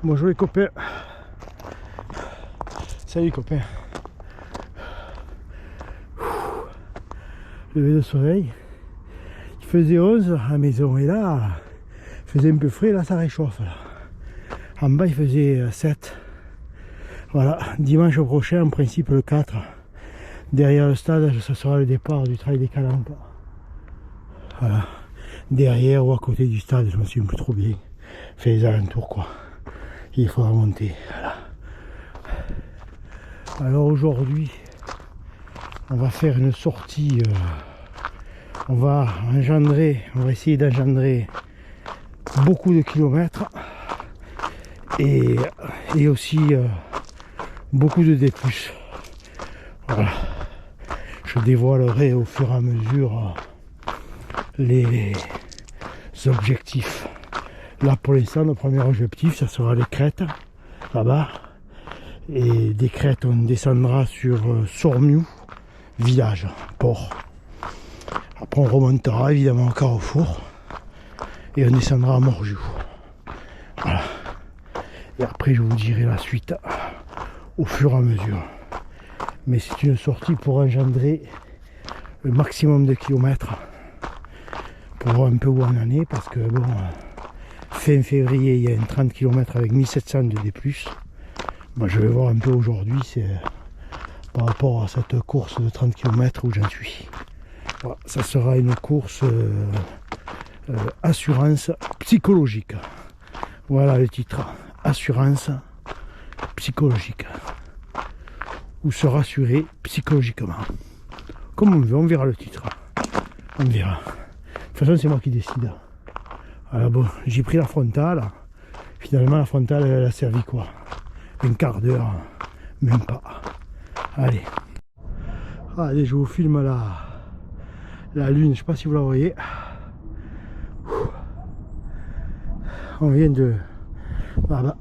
Bonjour les copains. Salut copains. Levé de soleil. Il faisait 11 à la maison et là, il faisait un peu frais, là ça réchauffe. Là. En bas il faisait 7. Voilà, dimanche prochain, en principe le 4, derrière le stade, ce sera le départ du trail des Calanques. Voilà, derrière ou à côté du stade, je me souviens plus trop bien. Fait les alentours quoi. Il faudra monter. Voilà. Alors aujourd'hui, on va faire une sortie. On va essayer d'engendrer beaucoup de kilomètres et aussi beaucoup de D+. Voilà. Je dévoilerai au fur et à mesure les objectifs. Là pour l'instant, le premier objectif, ça sera les crêtes, là-bas. Et des crêtes, on descendra sur Sormiou, village, port. Après on remontera évidemment au Carrefour et on descendra à Morgiou. Voilà. Et après je vous dirai la suite au fur et à mesure. Mais c'est une sortie pour engendrer le maximum de kilomètres. Pour voir un peu où on en est, parce que bon, fin février il y a un 30 km avec 1700 de D+. Moi, je vais voir un peu aujourd'hui, c'est par rapport à cette course de 30 km où j'en suis. Voilà, ça sera une course assurance psychologique. Voilà le titre, assurance psychologique. Ou se rassurer psychologiquement. Comme on veut, on verra le titre. On verra. De toute façon, c'est moi qui décide. Alors bon, j'ai pris la frontale. Finalement, la frontale, elle a servi quoi? Un quart d'heure, même pas. Allez. Allez, je vous filme la lune, je sais pas si vous la voyez. On vient de là-bas.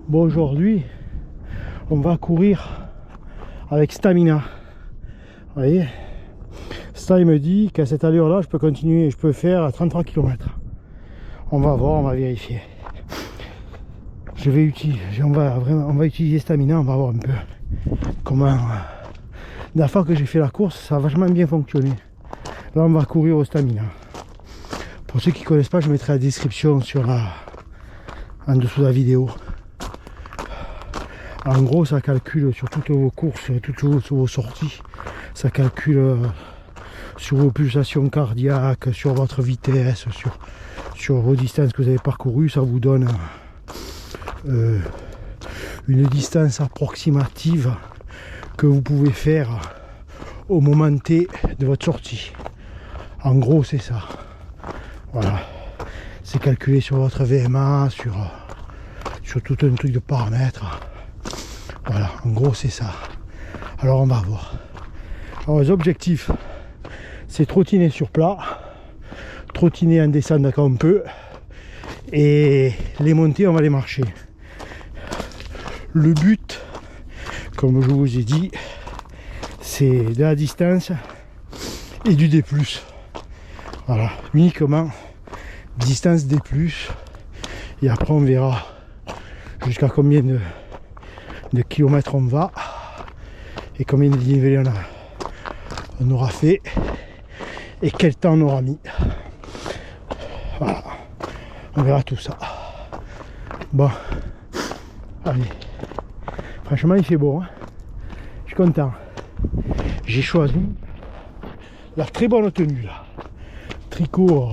Bon, aujourd'hui, on va courir avec Stamina. Vous voyez? Ça, il me dit qu'à cette allure-là, je peux continuer, je peux faire 33 km. On va voir, on va vérifier. On va utiliser Stamina, on va voir un peu comment. La fois que j'ai fait la course, ça a vachement bien fonctionné. Là, on va courir au Stamina. Pour ceux qui ne connaissent pas, je mettrai la description en dessous de la vidéo. En gros, ça calcule sur toutes vos courses, toutes vos sorties. Ça calcule sur vos pulsations cardiaques, sur votre vitesse, sur vos distances que vous avez parcourues. Ça vous donne une distance approximative que vous pouvez faire au moment T de votre sortie. En gros, c'est ça. Voilà. C'est calculé sur votre VMA, sur tout un truc de paramètres. Voilà, en gros, c'est ça. Alors, on va voir. Alors, les objectifs, c'est trottiner sur plat, trottiner en descendant quand on peut, et les montées, on va les marcher. Le but, comme je vous ai dit, c'est de la distance et du D+. Voilà, uniquement distance D+. Et après on verra jusqu'à combien de kilomètres on va et combien de dénivelé on aura fait et quel temps on aura mis. Voilà, on verra tout ça. Bon, allez. Franchement, il fait beau, hein. Je suis content. J'ai choisi la très bonne tenue là. Tricot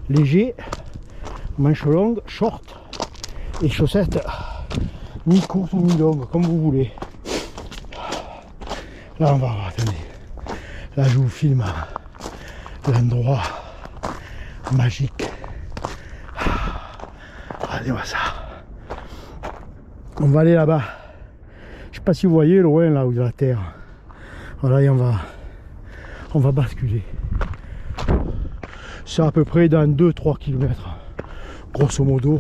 léger, manches longues, short et chaussettes mi-courtes ou mi-longues, comme vous voulez. Là, on va voir, attendez. Là, je vous filme l'endroit magique. Regardez-moi ça. On va aller là-bas. Je sais pas si vous voyez loin là où il y a la terre. Voilà, et on va basculer. C'est à peu près dans 2-3 km. Grosso modo.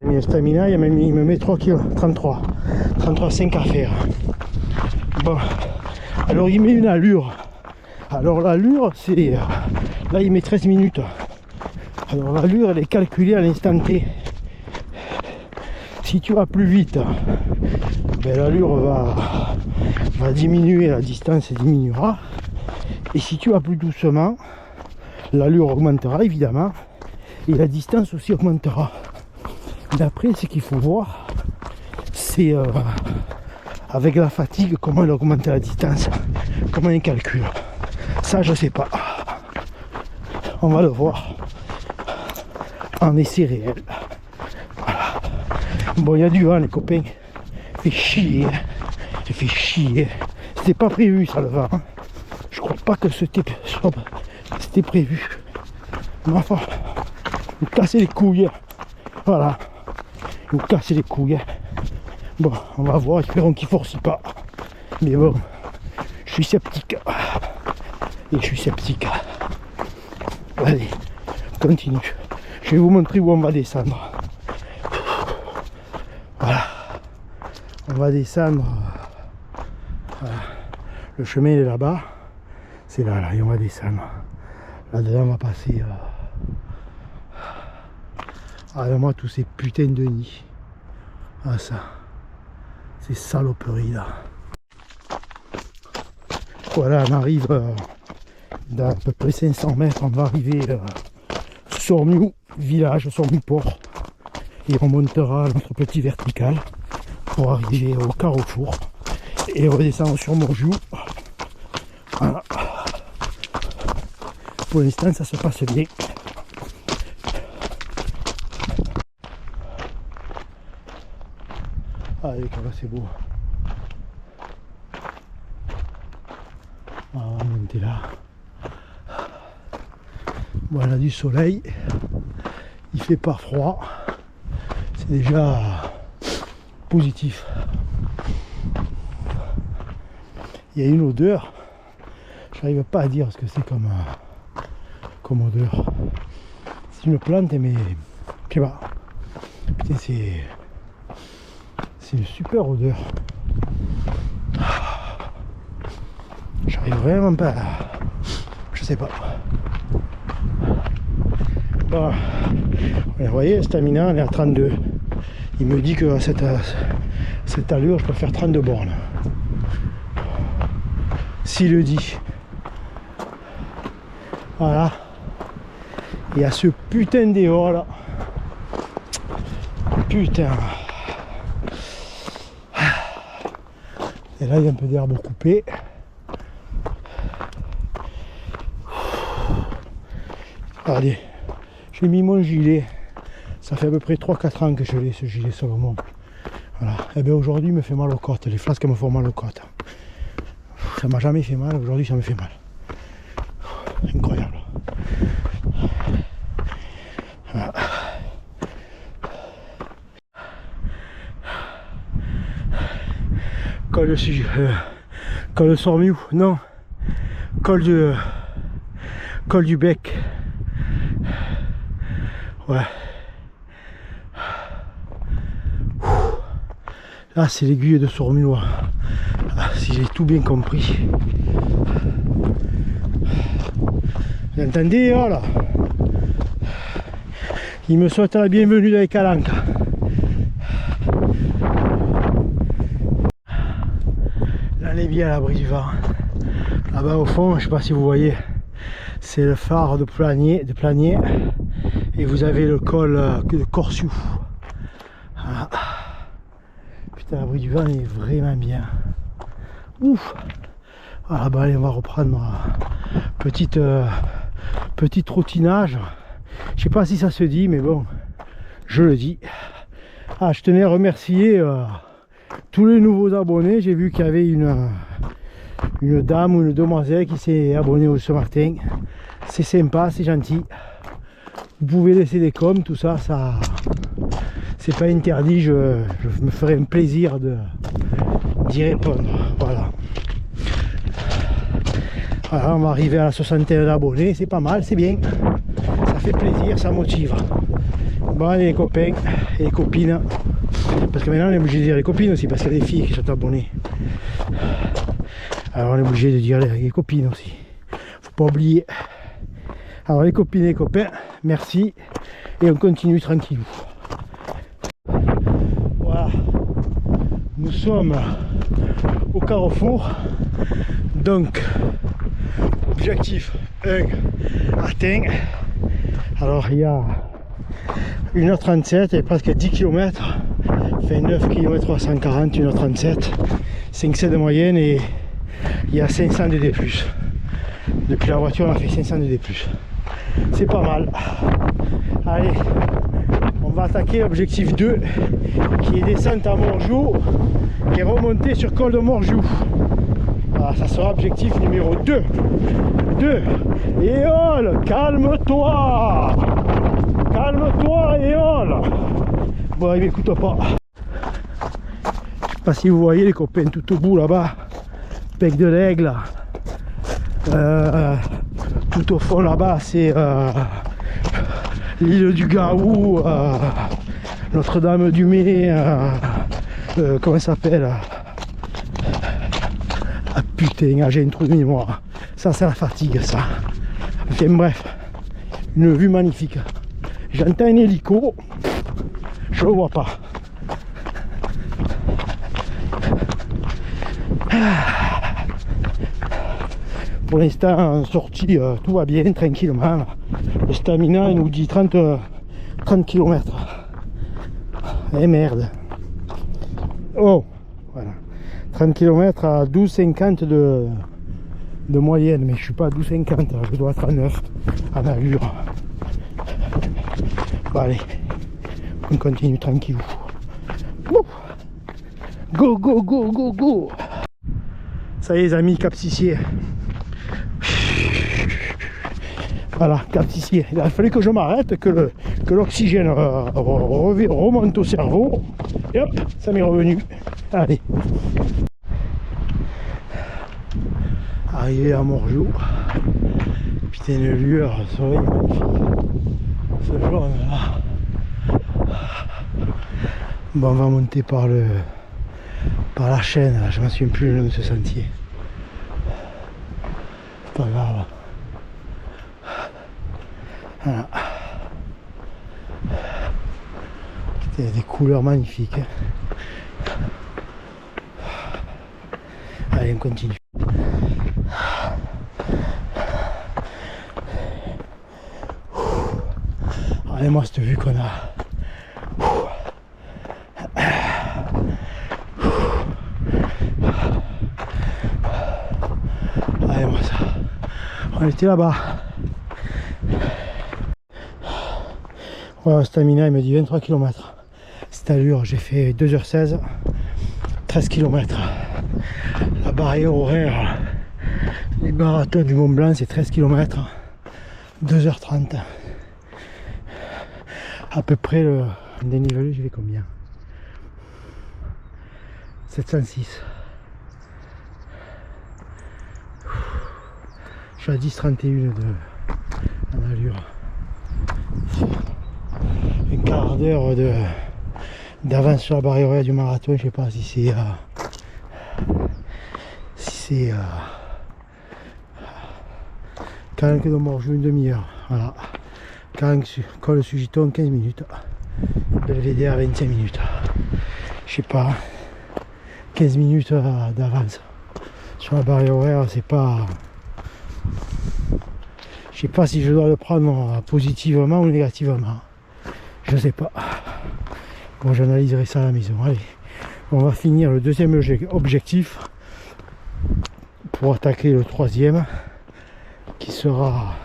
J'ai mis le Stamina, il me met 3 kg, 33,5 à faire. Bon. Alors il met une allure. Alors l'allure, c'est. Là il met 13 minutes. Alors l'allure elle est calculée à l'instant T. Si tu vas plus vite, ben, l'allure va diminuer, la distance diminuera. Et si tu vas plus doucement, l'allure augmentera évidemment et la distance aussi augmentera. D'après ce qu'il faut voir, c'est avec la fatigue comment elle augmente la distance, comment elle calcule. Ça je sais pas. On va le voir en essai réel. Voilà. Bon, il y a du vent les copains. Fait chier. Ça fait chier. C'était pas prévu ça le vent. Hein. Je crois pas que c'était prévu. Mais enfin, vous cassez les couilles. Voilà. Vous cassez les couilles. Bon, on va voir, espérons qu'il ne force pas. Mais bon, je suis sceptique. Et je suis sceptique. Allez, on continue. Je vais vous montrer où on va descendre. Voilà. On va descendre. Voilà. Le chemin est là-bas. C'est là, là, et on va descendre. Là-dedans, on va passer. Regarde-moi tous ces putains de nids. Ah ça. Ces saloperies là. Voilà, on arrive d'à peu près 500 mètres, on va arriver Sormiou, village, Sormiou port. Et on montera notre petit vertical pour arriver au carrefour et redescendre sur Montjoux. Voilà. Pour l'instant ça se passe bien. Allez, là c'est beau. On va monter là. Voilà du soleil. Il fait pas froid. C'est déjà positif. Il y a une odeur. J'arrive pas à dire ce que c'est comme odeur. C'est une plante mais je sais pas. Putain, c'est une super odeur. J'arrive vraiment pas à... Je sais pas. Bon. Vous voyez, stamina, on est à 32. Il me dit que à cette allure, je peux faire 32 bornes. S'il le dit. Voilà. Il y a ce putain d'éo là. Putain. Et là, il y a un peu d'herbe coupée. Regardez, j'ai mis mon gilet. Ça fait à peu près 3-4 ans que je l'ai, ce gilet Salomon. Voilà. Et bien aujourd'hui, il me fait mal aux côtes. Les flasques me font mal aux côtes. Ça m'a jamais fait mal. Aujourd'hui, ça me fait mal. Incroyable. Voilà. Col de Sormiou, non, col du Bec, ouais. Là c'est l'aiguille de Sormiou, si j'ai tout bien compris. Vous entendez, oh là, il me souhaite la bienvenue dans les calanques. Là, on est bien à l'abri du vent. Là-bas au fond, je sais pas si vous voyez, c'est le phare de Planier, et vous avez le col de Corsiou. Voilà. Putain, l'abri du vent est vraiment bien. Ouf. Voilà, bah allez, on va reprendre petit trottinage. Je sais pas si ça se dit, mais bon, je le dis. Ah, je tenais à remercier tous les nouveaux abonnés. J'ai vu qu'il y avait une dame ou une demoiselle qui s'est abonnée ce matin. C'est sympa, c'est gentil. Vous pouvez laisser des coms, tout ça, c'est pas interdit. Je me ferai un plaisir d'y répondre. Voilà. Voilà, on va arriver à la 61 d'abonnés, c'est pas mal, c'est bien. Ça fait plaisir, ça motive. Bon allez les copains et les copines. Parce que maintenant on est obligé de dire les copines aussi, parce qu'il y a des filles qui sont abonnées. Alors on est obligé de dire les copines aussi. Faut pas oublier. Alors les copines et les copains, merci, et on continue tranquillou. Voilà, nous sommes au carrefour, donc objectif 1 atteint. Alors il y a 1h37 et presque 10 km, fait 9 km 340, 1h37, 5,7 de moyenne, et il y a 500 de D+. Depuis la voiture on a fait 500 de D+. C'est pas mal. Allez, on va attaquer objectif 2 qui est descente à Morjou, qui est remontée sur col de Morjou. Voilà, ça sera objectif numéro 2. Éole, calme-toi. Calme-toi, Éole. Bon, il m'écoute pas. Je sais pas si vous voyez les copains tout au bout là-bas. Bec de l'Aigle. Tout au fond là-bas, c'est l'île du Gaou, Notre-Dame-du-Mé, comment ça s'appelle? Ah putain, j'ai un trou de mémoire. Ça, c'est la fatigue, ça. Enfin bref, une vue magnifique. J'entends un hélico, je le vois pas. Pour l'instant, en sortie, tout va bien, tranquillement. Le stamina, il nous dit 30 km. Eh merde. Oh, voilà. 30 km à 12,50 de moyenne, mais je suis pas à 12,50, je dois être à 9 en allure. Bon, allez, on continue tranquille. Go, go, go, go, go. Ça y est les amis, Cap Sissier. Voilà, Cap Sissier. Il a fallu que je m'arrête, que l'oxygène remonte au cerveau. Et hop, ça m'est revenu. Allez. Arrivé à Morjou. Putain, une lueur, le soleil magnifique. Ce jaune là. Bon, on va monter par la chaîne, là. Je m'en souviens plus le nom de ce sentier. C'est pas grave. Voilà. Putain, des couleurs magnifiques. Allez, on continue. Regardez-moi cette vue qu'on a. Regardez-moi ça. On était là-bas. Voilà, stamina, il me dit 23 km. Cette allure, j'ai fait 2h16, 13 km. La barrière horaire, les marathons du Mont Blanc, c'est 13 km, 2h30. À peu près le dénivelé, je vais combien? 706. Je suis à 10,31 en allure. Un quart d'heure d'avance sur la barrière horaire du marathon, je sais pas si c'est quand que de Morjou une demi-heure. Voilà. Quand col Sugiton 15 minutes. Belvédère 25 minutes. Je sais pas. 15 minutes d'avance. Sur la barrière horaire, c'est pas. Je sais pas si je dois le prendre positivement ou négativement. Je sais pas. Bon, j'analyserai ça à la maison. Allez. On va finir le deuxième objectif pour attaquer le troisième qui sera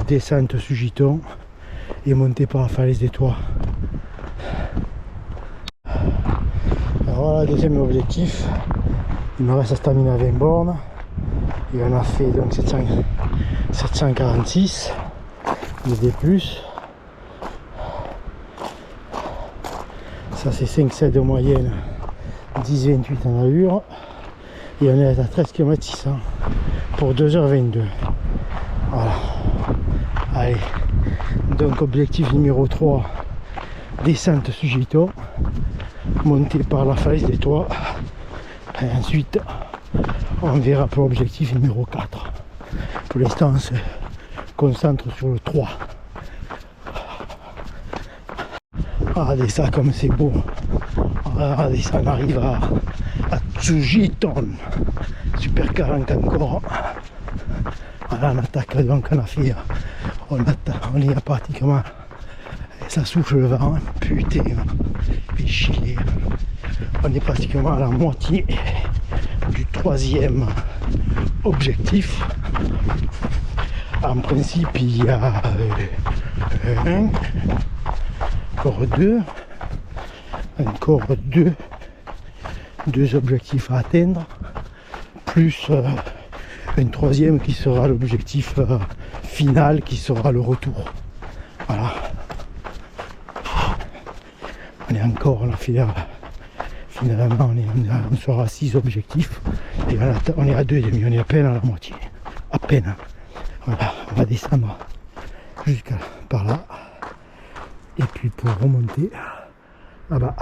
descente Sugiton et montée par la falaise des Toits. Alors voilà, deuxième objectif. Il me reste à stamina 20 bornes et on a fait donc 746 de D+. Ça c'est 5,7 de moyenne, 10,28 en allure, et on est à 13 km 600 pour 2h22. Voilà. Allez, donc objectif numéro 3, descente Sugiton, montée par la falaise des Toits, et ensuite on verra pour objectif numéro 4. Pour l'instant concentre sur le 3. Regardez ça comme c'est beau. Regardez ça, on arrive à Tsujiton. Super 40 encore. Voilà, on attaque donc, on a fait. On est à pratiquement. Ça souffle le vent, hein. Putain, fait chier. On est pratiquement à la moitié du 3e objectif. En principe, il y a encore deux objectifs à atteindre, plus un 3e qui sera l'objectif final, qui sera le retour. Voilà. On a fait finalement on sera à 6 objectifs et on est à 2,5, on est à peine à la moitié. À peine. Voilà, on va descendre jusqu'à par là. Et puis pour remonter là-bas.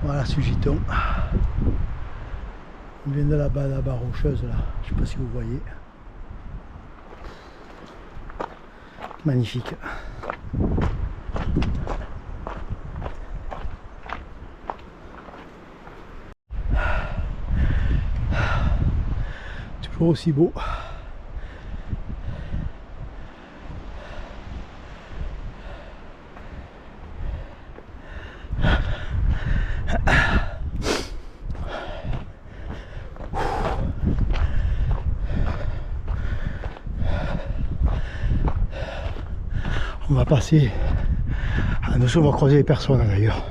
Voilà Tsujiton. On vient de là-bas, la barre rocheuse là. Je sais pas si vous voyez. Magnifique. Toujours aussi beau. On va passer en dessous, on va croiser les personnes d'ailleurs,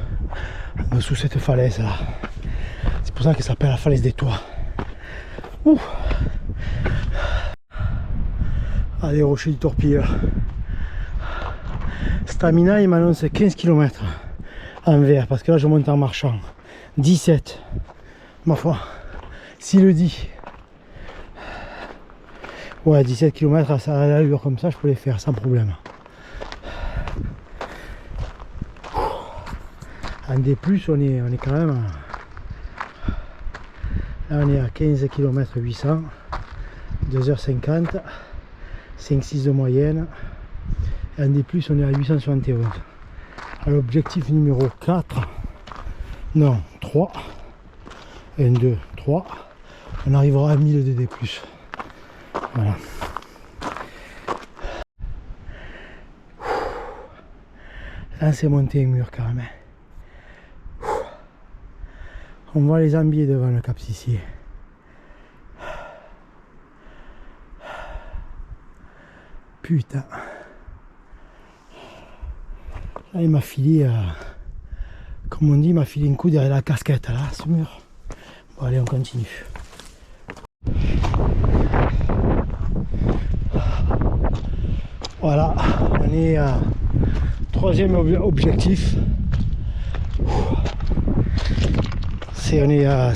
en dessous cette falaise là. C'est pour ça qu'elle s'appelle la falaise des toits. Ouh. Ah, les rochers du torpilleur. Stamina, il m'annonce 15 km en vert, parce que là je monte en marchant. 17, ma foi, s'il le dit. Ouais, 17 km à l'allure comme ça, je peux les faire sans problème. En D+, on est quand même... Là on est à 15 km 800, 2h50, 5-6 de moyenne. Et en D+, on est à 871. À l'objectif numéro 4, non, 3, 1, 2, 3, on arrivera à 1000 de D+. Voilà. Là c'est monté un mur quand même. On voit les ambiers devant le Cap Sissier. Putain. Là il m'a filé, comme on dit, il m'a filé un coup derrière la casquette là, ce mur. Bon allez, on continue. Voilà, on est à 3e objectif. On est à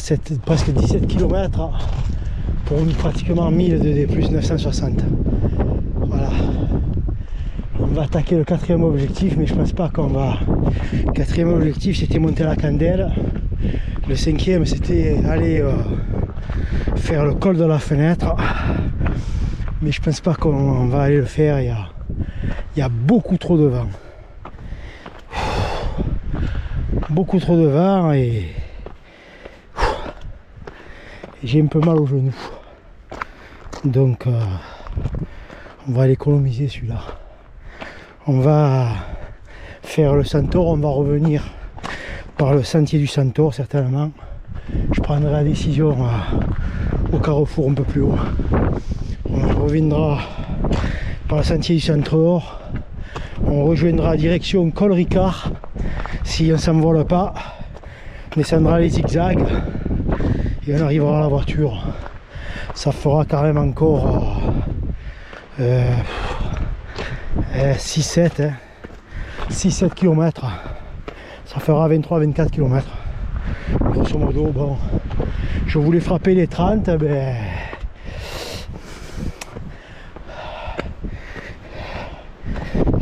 presque 17 km pour pratiquement 1000 de D+, 960. Voilà. On va attaquer le 4e objectif, mais je pense pas qu'on va... Le 4e objectif c'était monter la candelle. Le 5e c'était aller faire le col de la fenêtre. Mais je pense pas qu'on va aller le faire, il y a beaucoup trop de vent. Beaucoup trop de vent et j'ai un peu mal au genou. Donc on va l'économiser celui-là. On va faire le Centaure, on va revenir par le sentier du Centaure certainement. Je prendrai la décision au carrefour un peu plus haut. On reviendra par le sentier du Centaure. On rejoindra direction Col Ricard. Si on ne s'envole pas, on descendra les zigzags et on arrivera à la voiture. Ça fera quand même encore 6-7 km. Ça fera 23-24 km. Grosso modo, bon, je voulais frapper les 30, ben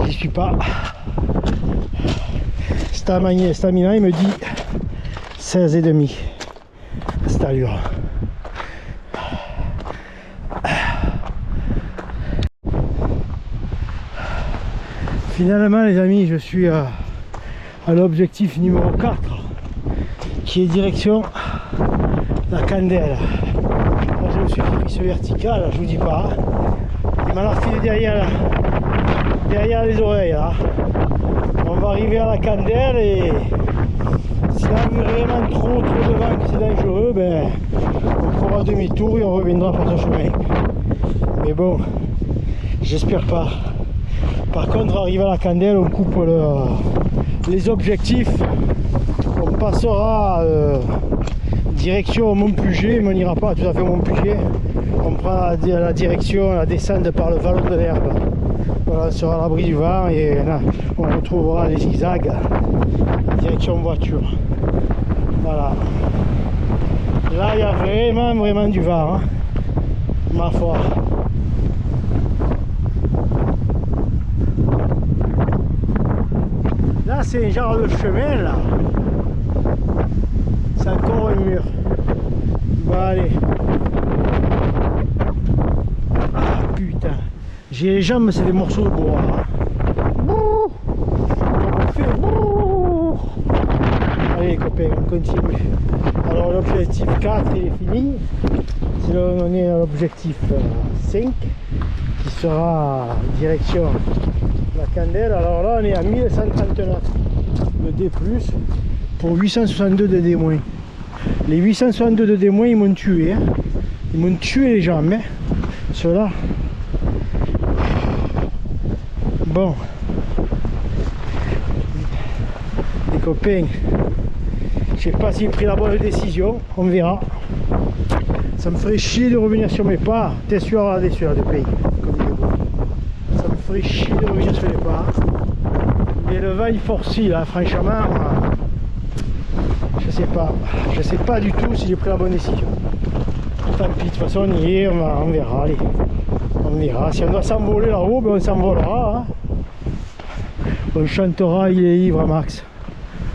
j'y suis pas. Stamina, il me dit 16,5 cette allure. Finalement les amis, je suis à l'objectif numéro 4 qui est direction la Candelle. Là je me suis pris ce vertical, là, je vous dis pas. Il m'a enfilé derrière les oreilles là. On va arriver à la Candelle et si on a vraiment trop devant que c'est dangereux, ben on fera demi-tour et on reviendra par ce chemin. Mais bon, j'espère pas. Par contre, arrivé à la Candelle, on coupe les objectifs. On passera direction Montpuget, mais on n'ira pas tout à fait au Montpuget. On prend la direction, la descente par le vallon de l'Herbe. Voilà, on sera à l'abri du vent et là, on retrouvera les zigzags direction voiture. Voilà. Là, il y a vraiment du vent, hein, ma foi. Là, c'est un genre de chemin, là. C'est encore un mur. Bon, allez. Ah, putain. J'ai les jambes, c'est des morceaux de bois. Hein. Allez, les copains, on continue. Alors, l'objectif 4, il est fini. C'est là on est à l'objectif 5, qui sera direction la Candelle. Alors là, on est à 1139 de D+, pour 862 de D-. Les 862 de D-, ils m'ont tué. Hein. Ils m'ont tué les jambes. Hein. Ceux-là. Bon. Les copains, je sais pas si j'ai pris la bonne décision. On verra. Ça me ferait chier de revenir sur mes pas. T'es sûr, regardez celui-là de pays. Comme il est beau. Ça me ferait chier de revenir sur les pas. Mais le vent il forcit là, franchement. Je sais pas du tout si j'ai pris la bonne décision. Tant pis, de toute façon on y est, on verra, allez. On verra. Si on doit s'envoler là-haut, ben on s'envolera. Hein. On chantera Il est libre Max.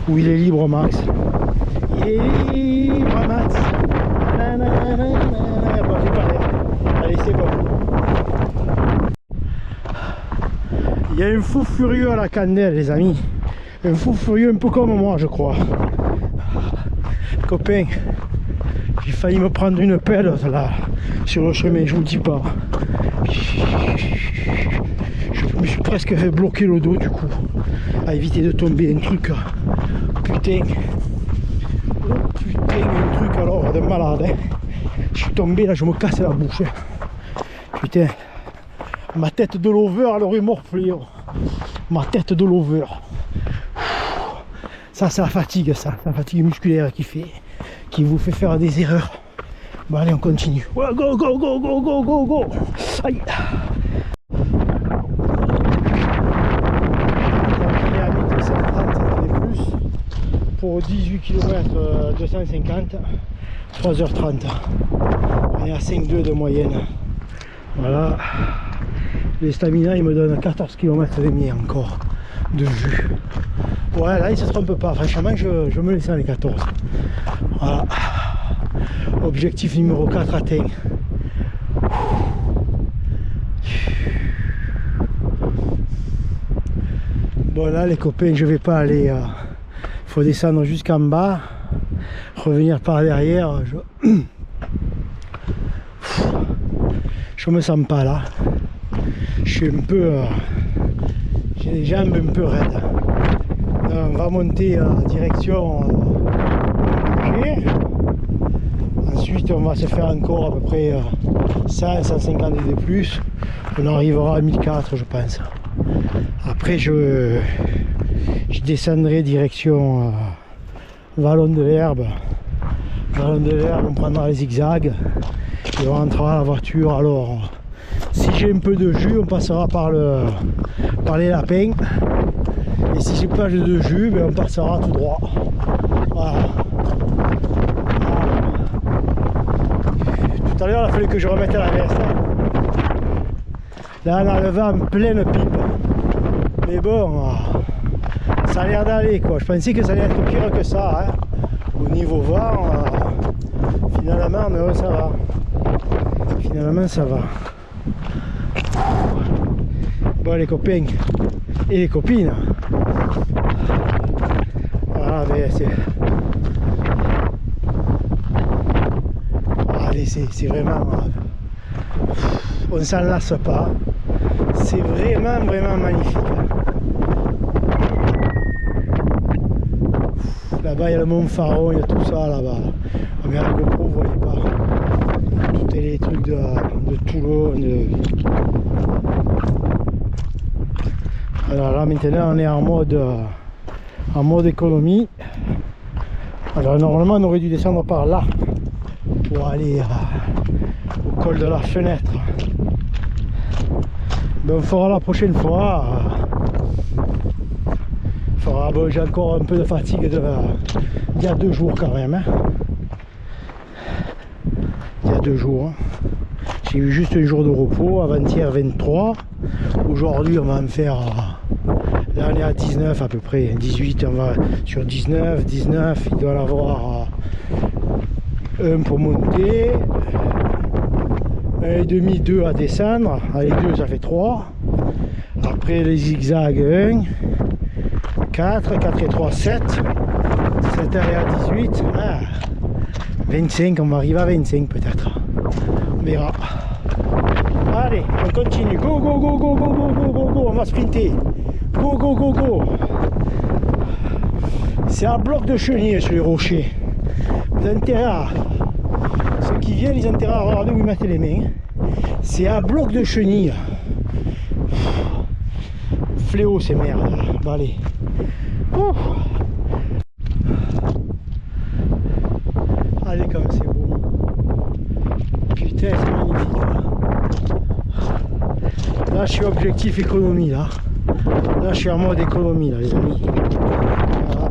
Ou Il est libre Max. Il est libre Max. Bon, j'ai pas l'air. Allez, c'est bon. Il y a un fou furieux à la Candelle, les amis. Un fou furieux un peu comme moi, je crois. Copain, j'ai failli me prendre une pelle là, sur le chemin, je vous dis pas. Je me suis presque fait bloquer le dos du coup, à éviter de tomber un truc. Putain. Oh, putain, un truc alors de malade. Hein. Je suis tombé là, je me casse la bouche. Hein. Putain. Ma tête de lover, elle aurait morflé. Oh. Ma tête de lover. Ça la fatigue, ça. La fatigue musculaire qui vous fait faire des erreurs. Bon, allez, on continue. Ouais, go, go, go, go, go, go, go. Aïe. On est à 1230 et plus. Pour 18 km 250, 3h30. On est à 5,2 de moyenne. Voilà. Les stamina, il me donne 14 km et demi encore de jus. Ouais, là il se trompe pas, franchement je me laisse dans les 14. Voilà. Objectif numéro 4 atteint. Bon là les copains, je vais pas aller. Il faut descendre jusqu'en bas, revenir par derrière. Je me sens pas là. Je suis un peu. J'ai les jambes un peu raides. On va monter en direction Montpuget. Ensuite on va se faire encore à peu près 150 de plus. On arrivera à 1004 je pense. Après je descendrai direction Vallon de l'Herbe. Vallon de l'Herbe, on prendra les zigzags et on rentrera à la voiture. Alors si j'ai un peu de jus, on passera par les lapins. Et si j'ai pas de jus, ben on passera tout droit. Voilà. Tout à l'heure, il a fallu que je remette la veste. Là, on a le vent en pleine pipe. Mais bon, ça a l'air d'aller quoi. Je pensais que ça allait être pire que ça. Hein. Au niveau vent, finalement, mais ouais, ça va. Finalement, ça va. Bon les copains, et les copines. Voilà, mais c'est vraiment... On s'en lasse pas. C'est vraiment magnifique. Là-bas, il y a le Mont Faron, il y a tout ça là-bas. Mais à la GoPro, vous voyez pas. Tous les trucs de Toulon. Alors là, maintenant, on est en mode économie. Alors normalement, on aurait dû descendre par là pour aller au col de la Fenêtre. Ben, on fera la prochaine fois. Bon, j'ai encore un peu de fatigue il y a 2 jours quand même. Hein. Il y a 2 jours. Hein. J'ai eu juste un jour de repos, avant-hier 23. Aujourd'hui on va en faire... Là on est à 19 à peu près. 18, on va sur 19. 19, il doit en avoir un pour monter. 1,5, 2 à descendre. Avec 2 ça fait 3. Après les zigzags 1. 4 et 3, 7. 7 arrive à 18. 25, on va arriver à 25 peut-être. On verra. Allez, on continue. Go, go, go, go, go, go, go, go, go. On va sprinter. Go, go, go, go. C'est un bloc de chenilles sur les rochers. Vous avez intérêt à... Ceux qui viennent, ils ont intérêt à regarder où ils mettent les mains. C'est un bloc de chenilles. Fléau ces merdes. Bon, allez. Ouh. Allez comme c'est beau. Putain c'est magnifique là. Là je suis objectif économie là. Là je suis en mode économie là les amis. Voilà.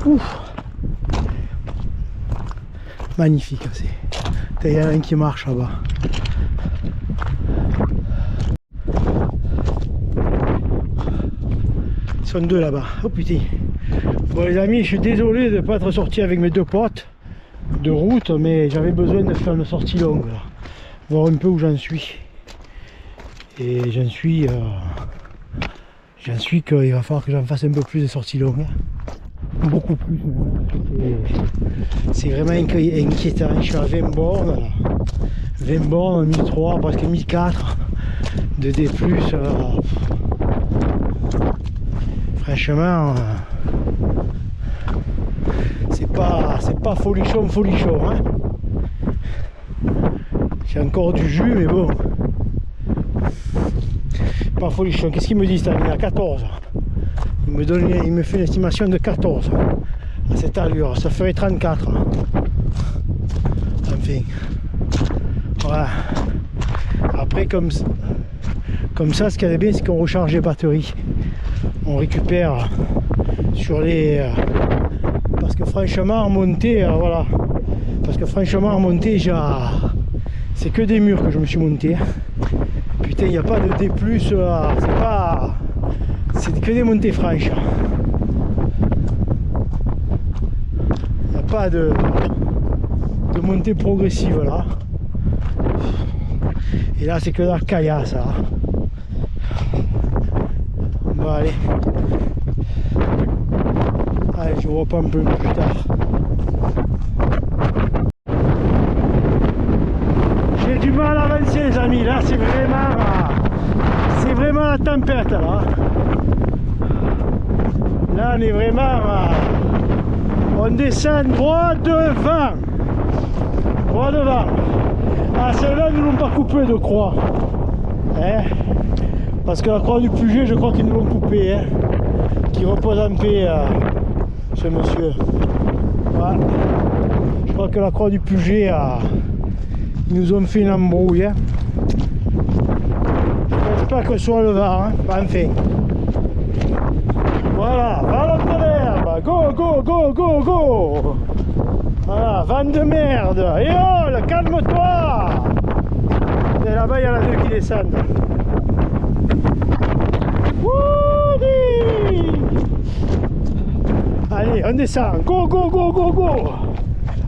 Ouf. Magnifique c'est. Il y a un qui marche là-bas. Ils sont 2 là-bas. Oh putain. Bon les amis, je suis désolé de ne pas être sorti avec mes 2 potes de route, mais j'avais besoin de faire une sortie longue là. Voir un peu où j'en suis. Et j'en suis qu'il va falloir que j'en fasse un peu plus de sorties longues. Beaucoup plus même. C'est vraiment inquiétant. Je suis à 20 bornes là. 20 bornes, 1003, presque 1004 de D+. Franchement, c'est pas folichon hein. J'ai encore du jus mais bon. Pas folichon. Qu'est-ce qu'il me dit ça? Il est à 14. Il me fait une estimation de 14 à cette allure. Ça ferait 34. Enfin. Voilà. Après comme ça, ce qui est bien, c'est qu'on recharge les batteries. On récupère sur les... parce que franchement en montée, voilà. Parce que franchement en montée, c'est que des murs que je me suis monté. Putain, il n'y a pas de D+, c'est que des montées franches. Il n'y a pas de montée progressive là. Et là c'est que la caillasse ça. Bon allez. Allez, je vous reprends un peu plus tard. J'ai du mal à avancer les amis, là c'est vraiment la tempête là. Là on est vraiment... on descend droit devant. Droit devant. Ah celle-là ils ne l'ont pas coupé de croix. Hein? Parce que la croix du Puget, je crois qu'ils nous l'ont coupé. Hein? Qui repose en paix, ce monsieur. Ouais. Je crois que la croix du Puget, ils nous ont fait une embrouille. Hein? J'espère que ce soit le Var. Hein? Enfin. Voilà, ballon de l'herbe. Go, go, go, go, go. Voilà, van de merde. Et oh, calme-toi. Et là-bas, il y en a 2 qui descendent. Allez, on descend. Go, go, go, go, go.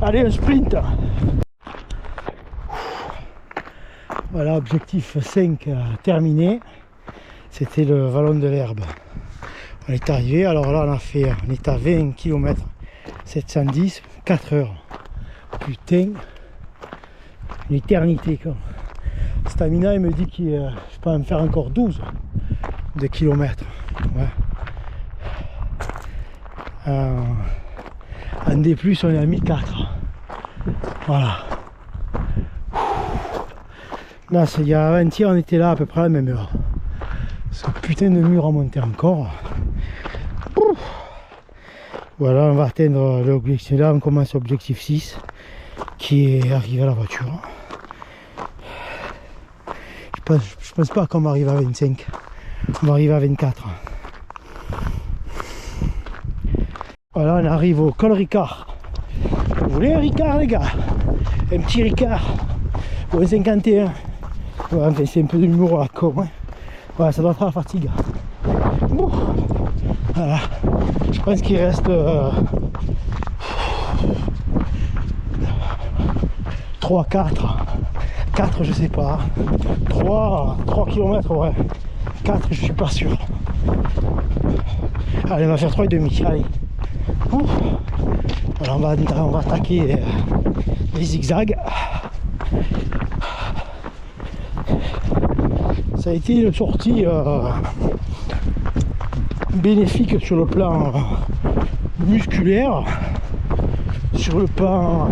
Allez, un sprint. Voilà, objectif 5 terminé. C'était le vallon de l'Herbe. On est arrivé, alors là on est à 20 km 710, 4 heures. Putain, une éternité quoi. Stamina il me dit que je peux en faire encore 12 de kilomètres. Ouais. En D+, on est à 1004. Voilà. Là, il y a avant-hier, on était là à peu près à la même heure. Ce putain de mur a monté encore. Ouf. Voilà, on va atteindre l'objectif. Là, on commence l'objectif 6 qui est arrivé à la voiture. Je pense pas qu'on va arriver à 25. On va arriver à 24. Voilà, on arrive au col Ricard. Vous voulez un Ricard, les gars? Un petit Ricard ou un 51. Ouais, enfin, c'est un peu de l'humour à la con. Hein. Ouais, ça doit être la fatigue. Bon. Voilà. Je pense qu'il reste 3, 4 je sais pas. 3 km, ouais. 4 je suis pas sûr. Allez, on va faire 3,5. Allez. Ouf. Alors on va attaquer les zigzags. Ça a été une sortie bénéfique sur le plan musculaire, sur le plan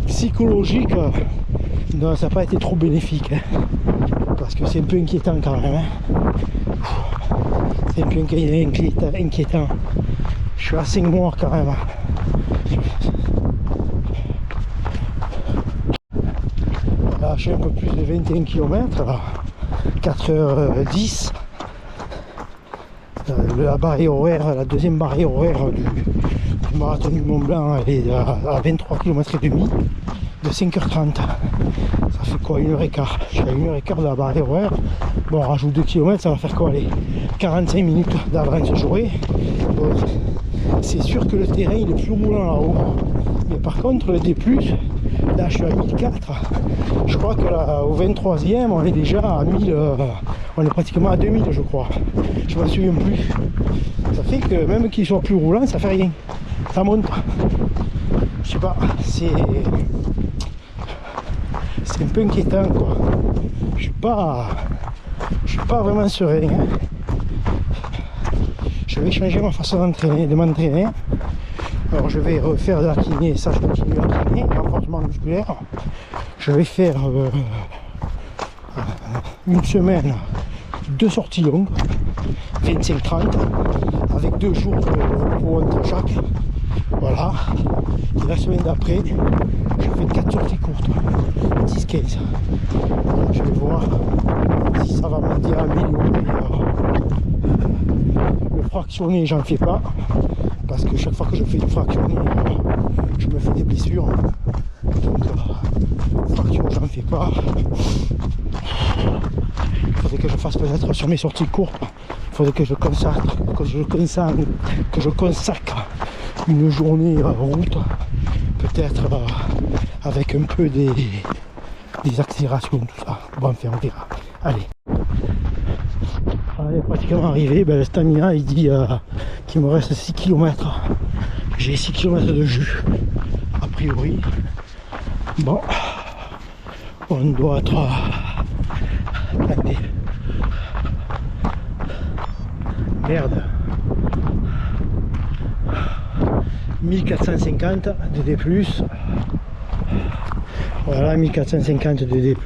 psychologique. Non, ça n'a pas été trop bénéfique, hein, parce que c'est un peu inquiétant quand même. Hein. C'est un peu inquiétant. Je suis à 5 mois quand même. Là, je suis un peu plus de 21 km, 4h10. La barrière horaire, la deuxième barrière horaire du marathon du Mont Blanc, elle est à 23 km et demi de 5h30. Ça fait quoi, 1h15? Je suis à 1h15 de la barrière horaire. Bon, on rajoute 2 km, ça va faire quoi, allez, 45 minutes d'avance jouée. Bon, c'est sûr que le terrain il est plus roulant là-haut. Mais par contre, le D+, là je suis à 1004. Je crois que là, au 23e, on est déjà à 1000, on est pratiquement à 2000, je crois. Je ne me souviens plus. Ça fait que même qu'il soit plus roulant, ça fait rien. Ça monte. Je sais pas, c'est un peu inquiétant quoi. Je suis pas vraiment serein. Hein. Je vais changer ma façon de m'entraîner. Alors je vais refaire de la kiné, ça je continue à kiné, renforcement musculaire. Je vais faire une semaine, 2 sorties longues, 25-30, avec 2 jours de repos entre chaque. Voilà. Et la semaine d'après, je fais 4 sorties courtes, 10-15. Je vais voir si ça va m'aider à améliorer. Le fractionné, j'en fais pas. Parce que chaque fois que je fais une fractionné, je me fais des blessures. Donc, fraction, j'en fais pas. Il faudrait que je fasse peut-être sur mes sorties courtes. Il faudrait que je consacre une journée route. Peut-être avec un peu des accélérations, tout ça. Bon, enfin, on verra. Allez. On est pratiquement arrivé. Ben, le stamina, il dit qu'il me reste 6 km. J'ai 6 km de jus, a priori. Bon, on doit être... Attendez. Merde. 1450 de D+. Voilà, 1450 de D+.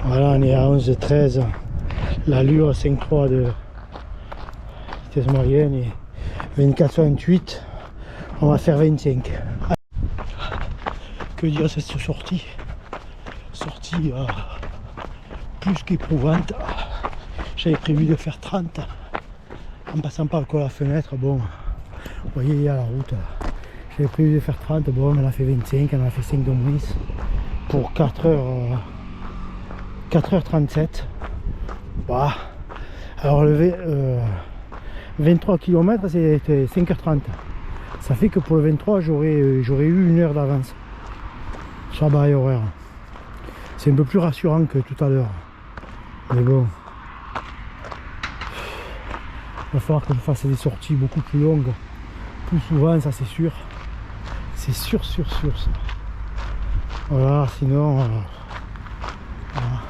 Voilà, on est à 11-13. L'allure 5,3 de vitesse moyenne et 24,68. On va faire 25. Que dire cette sortie? Sortie plus qu'éprouvante. J'avais prévu de faire 30 en passant par le col à la fenêtre. Bon, vous voyez, il y a la route. J'avais prévu de faire 30. Bon, on en a fait 25. On en a fait 5 de moins pour 4h37. Bah, alors le 23 km c'était 5h30. Ça fait que pour le 23, j'aurais eu 1 heure d'avance sur la barrière horaire. C'est un peu plus rassurant que tout à l'heure. Mais bon. Il va falloir que je fasse des sorties beaucoup plus longues, plus souvent, ça c'est sûr. C'est sûr ça. Voilà, sinon... voilà.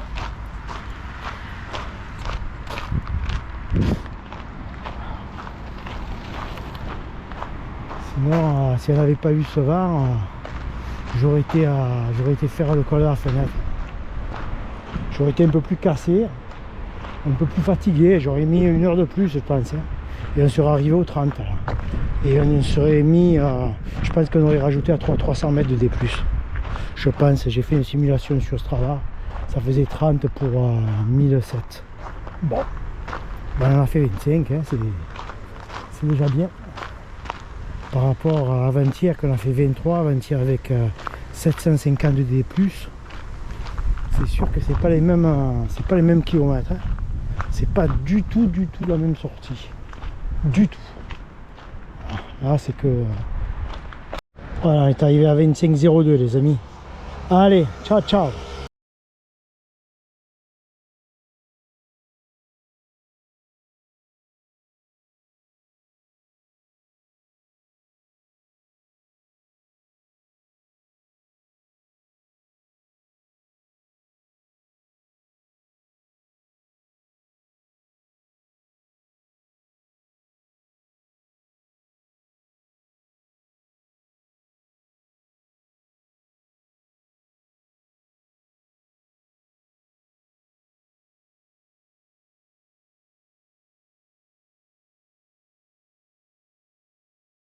Sinon, si elle n'avait pas eu ce vent, j'aurais été faire le col de la fenêtre. J'aurais été un peu plus cassé, un peu plus fatigué, j'aurais mis 1 heure de plus, je pense. Hein. Et on serait arrivé au 30 là. Et on serait mis, je pense qu'on aurait rajouté à 300 mètres de D+. Je pense, j'ai fait une simulation sur Strava, ça faisait 30 pour 1007. Bon, ben on a fait 25, hein, c'est déjà bien. Par rapport à avant-hier qu'on a fait 23, avant-hier avec 750 de D+, c'est sûr que c'est pas les mêmes kilomètres. Hein. C'est pas du tout la même sortie. Du tout. Là c'est que... Voilà, on est arrivé à 25,02 les amis. Allez, ciao ciao.